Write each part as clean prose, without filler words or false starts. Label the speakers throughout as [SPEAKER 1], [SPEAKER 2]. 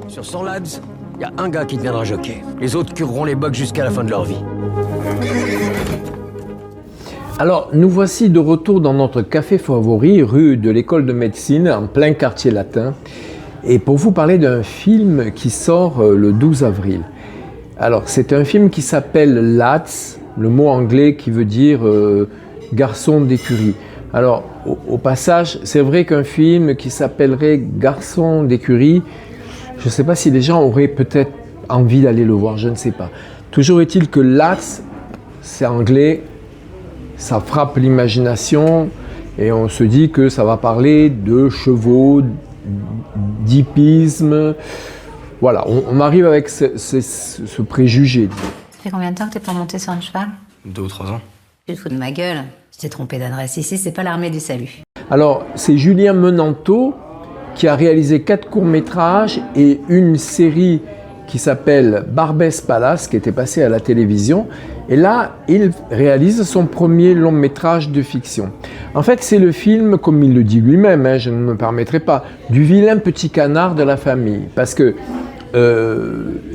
[SPEAKER 1] Sur 100 lads, il y a un gars qui deviendra jockey. Les autres cureront les bocs jusqu'à la fin de leur vie.
[SPEAKER 2] Alors, nous voici de retour dans notre café favori, rue de l'École de médecine, en plein quartier latin. Et pour vous parler d'un film qui sort le 12 avril. Alors, c'est un film qui s'appelle Lads, le mot anglais qui veut dire garçon d'écurie. Alors, au passage, c'est vrai qu'un film qui s'appellerait Garçon d'écurie, je ne sais pas si les gens auraient peut-être envie d'aller le voir, je ne sais pas. Toujours est-il que Lads, c'est anglais, ça frappe l'imagination et on se dit que ça va parler de chevaux, d'hippisme. Voilà, on arrive avec ce préjugé.
[SPEAKER 3] Ça fait combien de temps que t'es pas monté sur un cheval?
[SPEAKER 4] 2 ou 3 ans.
[SPEAKER 3] Tu te fous de ma gueule? Je t'ai trompé d'adresse. Ici, c'est pas l'armée du salut.
[SPEAKER 2] Alors, c'est Julien Menanteau qui a réalisé 4 courts-métrages et une série qui s'appelle Barbès Palace, qui était passée à la télévision. Et là, il réalise son premier long-métrage de fiction. En fait, c'est le film, comme il le dit lui-même, je ne me permettrai pas, du vilain petit canard de la famille. Parce que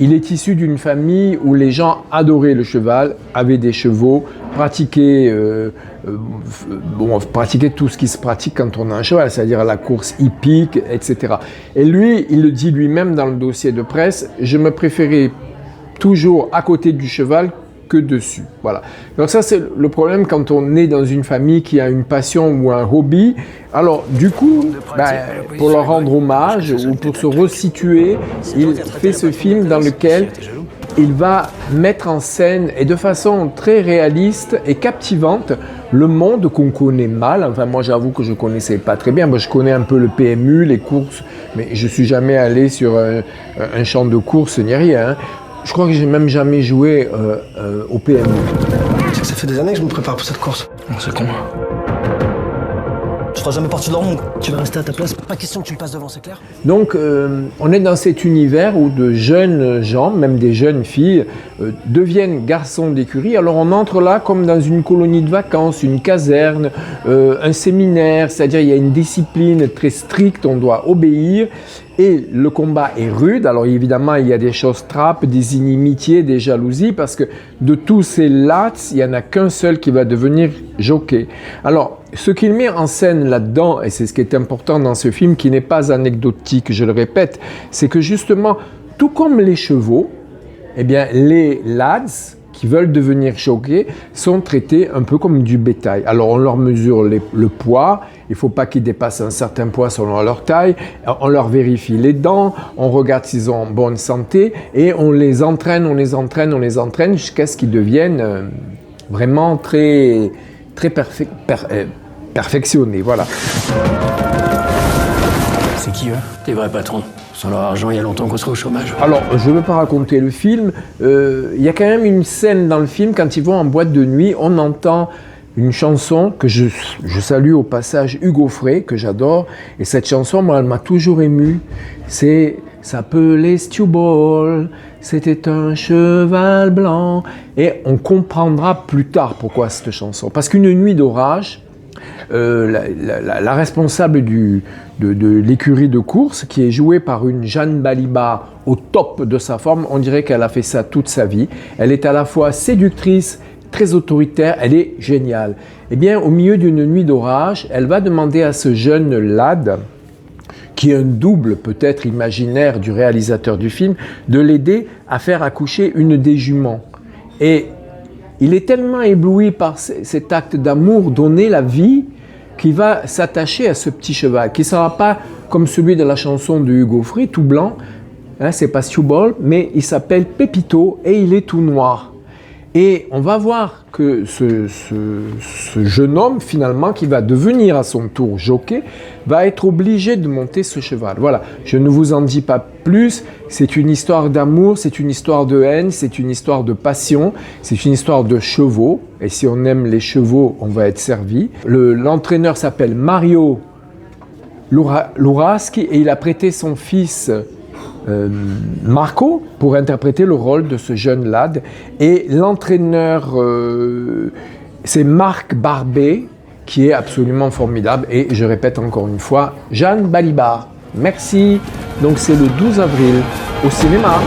[SPEAKER 2] il est issu d'une famille où les gens adoraient le cheval, avaient des chevaux, pratiquaient tout ce qui se pratique quand on a un cheval, c'est-à-dire la course hippique, etc. Et lui, il le dit lui-même dans le dossier de presse, je me préférais toujours à côté du cheval que dessus. Voilà. Donc ça, c'est le problème quand on est dans une famille qui a une passion ou un hobby. Alors, du coup, pour leur rendre hommage ou pour se resituer, il fait ce film dans lequel il va mettre en scène, et de façon très réaliste et captivante, le monde qu'on connaît mal. Enfin, moi, j'avoue que je ne connaissais pas très bien. Moi, je connais un peu le PMU, les courses, mais je ne suis jamais allé sur un champ de course ni rien. Je crois que j'ai même jamais joué au PMU.
[SPEAKER 4] Ça fait des années que je me prépare pour cette course. C'est con. Tu feras jamais partie de leur monde. Tu vas rester à ta place. Pas question que tu me passes devant, c'est clair?
[SPEAKER 2] Donc, on est dans cet univers où de jeunes gens, même des jeunes filles, deviennent garçons d'écurie. Alors, on entre là comme dans une colonie de vacances, une caserne, un séminaire, c'est-à-dire il y a une discipline très stricte, on doit obéir. Et le combat est rude. Alors évidemment, il y a des choses trappes, des inimitiés, des jalousies, parce que de tous ces lads, il n'y en a qu'un seul qui va devenir jockey. Alors, ce qu'il met en scène là-dedans, et c'est ce qui est important dans ce film, qui n'est pas anecdotique, je le répète, c'est que justement, tout comme les chevaux, eh bien, les lads qui veulent devenir jockey sont traités un peu comme du bétail. Alors, on leur mesure le poids. Il ne faut pas qu'ils dépassent un certain poids selon leur taille. On leur vérifie les dents, on regarde s'ils ont bonne santé et on les entraîne jusqu'à ce qu'ils deviennent vraiment très perfectionnés. Voilà.
[SPEAKER 1] C'est qui eux? Tes vrais patrons. Sans leur argent, il y a longtemps qu'on serait au chômage.
[SPEAKER 2] Alors, je ne veux pas raconter le film. Il y a quand même une scène dans le film, quand ils vont en boîte de nuit, on entend une chanson que je salue au passage, Hugo Frey, que j'adore. Et cette chanson, moi, elle m'a toujours ému. C'est « S'appelait Stewball, c'était un cheval blanc ». Et on comprendra plus tard pourquoi cette chanson. Parce qu'une nuit d'orage, la responsable de l'écurie de course, qui est jouée par une Jeanne Balibar au top de sa forme, on dirait qu'elle a fait ça toute sa vie. Elle est à la fois séductrice, très autoritaire, elle est géniale. Eh bien, au milieu d'une nuit d'orage, elle va demander à ce jeune lad, qui est un double peut-être imaginaire du réalisateur du film, de l'aider à faire accoucher une des juments. Et il est tellement ébloui par cet acte d'amour, donner la vie, qu'il va s'attacher à ce petit cheval, qui ne sera pas comme celui de la chanson de Hugo Frey, tout blanc, c'est pas Stewball, mais il s'appelle Pépito et il est tout noir. Et on va voir que ce jeune homme, finalement, qui va devenir à son tour jockey, va être obligé de monter ce cheval. Voilà, je ne vous en dis pas plus. C'est une histoire d'amour, c'est une histoire de haine, c'est une histoire de passion, c'est une histoire de chevaux. Et si on aime les chevaux, on va être servi. L'entraîneur s'appelle Mario Luraschi et il a prêté son fils Marco pour interpréter le rôle de ce jeune lad. Et l'entraîneur, c'est Marc Barbet, qui est absolument formidable. Et je répète encore une fois, Jeanne Balibar. Merci. Donc c'est le 12 avril au cinéma.